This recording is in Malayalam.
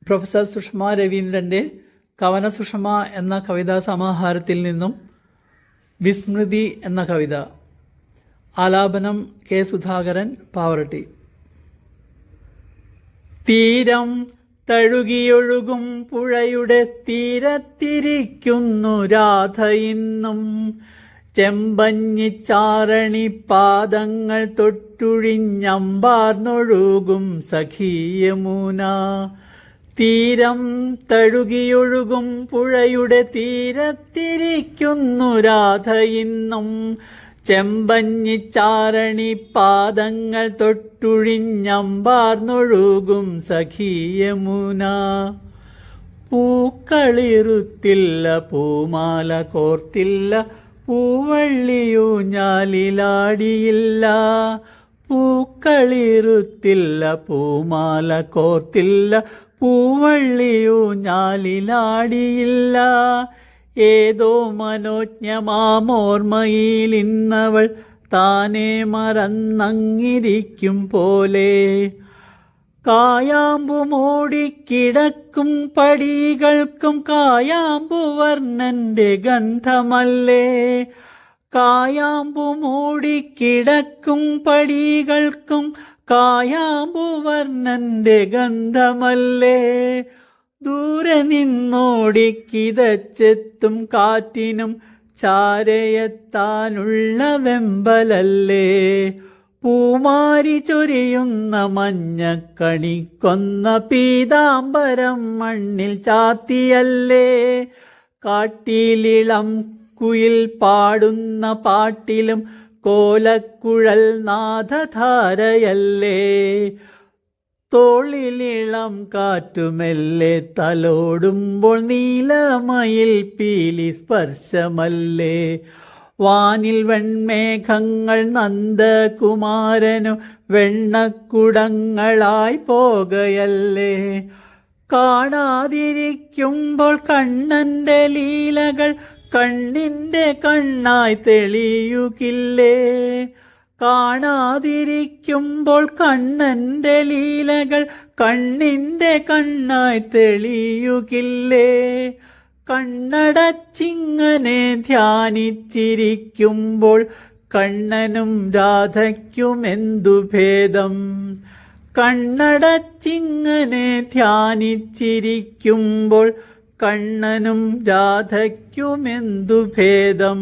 പ്രൊഫസർ സുഷമ രവീന്ദ്രന്റെ കവന സുഷമ എന്ന കവിതാ സമാഹാരത്തിൽ നിന്നും വിസ്മൃതി എന്ന കവിത. ആലാപനം കെ സുധാകരൻ, പാവറട്ടി. തീരം തഴുകിയൊഴുകും പുഴയുടെ തീരത്തിരിക്കുന്നു രാധ ഇന്നും. ചെമ്പഞ്ഞിച്ചാരണി പാദങ്ങൾ തൊട്ടുഴിഞ്ഞമ്പാർന്നൊഴുകും സഖി യമുന. തീരം തഴുകിയൊഴുകും പുഴയുടെ തീരത്തിരിക്കുന്നു രാധ ഇന്നും. ചെമ്പഞ്ഞിച്ചാരണി പാദങ്ങൾ തൊട്ടുഴിഞ്ഞമ്പാർന്നൊഴുകും സഖി യമുന. പൂക്കളിറുത്തില്ല, പൂമാല കോർത്തില്ല, പൂവള്ളിയൂഞ്ഞാലിലാടിയില്ല. പൂക്കളിറുത്തില്ല, പൂമാല കോർത്തില്ല, പൂവള്ളിയൂഞ്ഞാലിലാടിയില്ല. ഏതോ മനോജ്ഞമാമോർമ്മയിൽ ഇന്നവൾ താനെ മറന്നങ്ങിരിക്കും പോലെ. കായാമ്പു മൂടിക്കിടക്കും പടികൾക്കും കായാമ്പുവർണ്ണന്റെ ഗന്ധമല്ലേ. കായാമ്പു മൂടിക്കിടക്കും പടികൾക്കും കായാമ്പുവർണ്ണന്റെ ഗന്ധമല്ലേ. ദൂരെ നിന്നോടിക്കിതച്ചെത്തും കാറ്റിനും ചാരയെത്താനുള്ള വെമ്പലല്ലേ. പൂമാരി ചൊരിയുന്ന മഞ്ഞക്കണിക്കൊന്ന പീതാംബരം മണ്ണിൽ ചാത്തിയല്ലേ. കാട്ടിലിളം കുയിൽ പാടുന്ന പാട്ടിലും കോലക്കുഴൽ നാദധാരയല്ലേ. തോളിലിളം കാറ്റുമെല്ലെ തലോടുമ്പോൾ നീലമയിൽ പീലി സ്പർശമല്ലേ. വാനിൽ വെൺമേഘങ്ങൾ നന്ദകുമാരനു വെണ്ണക്കുടങ്ങളായി പോകയല്ലേ. കാണാതിരിക്കുമ്പോൾ കണ്ണന്റെ ലീലകൾ കണ്ണിന്റെ കണ്ണായി തെളിയുകില്ലേ. കാണാതിരിക്കുമ്പോൾ കണ്ണന്റെ ലീലകൾ കണ്ണിന്റെ കണ്ണായി തെളിയുകില്ലേ. കണ്ണടച്ചിങ്ങനെ ധ്യാനിച്ചിരിക്കുമ്പോൾ കണ്ണനും രാധയ്ക്കുമെന്തു ഭേദം. കണ്ണടച്ചിങ്ങനെ ധ്യാനിച്ചിരിക്കുമ്പോൾ കണ്ണനും രാധയ്ക്കുമെന്തു ഭേദം.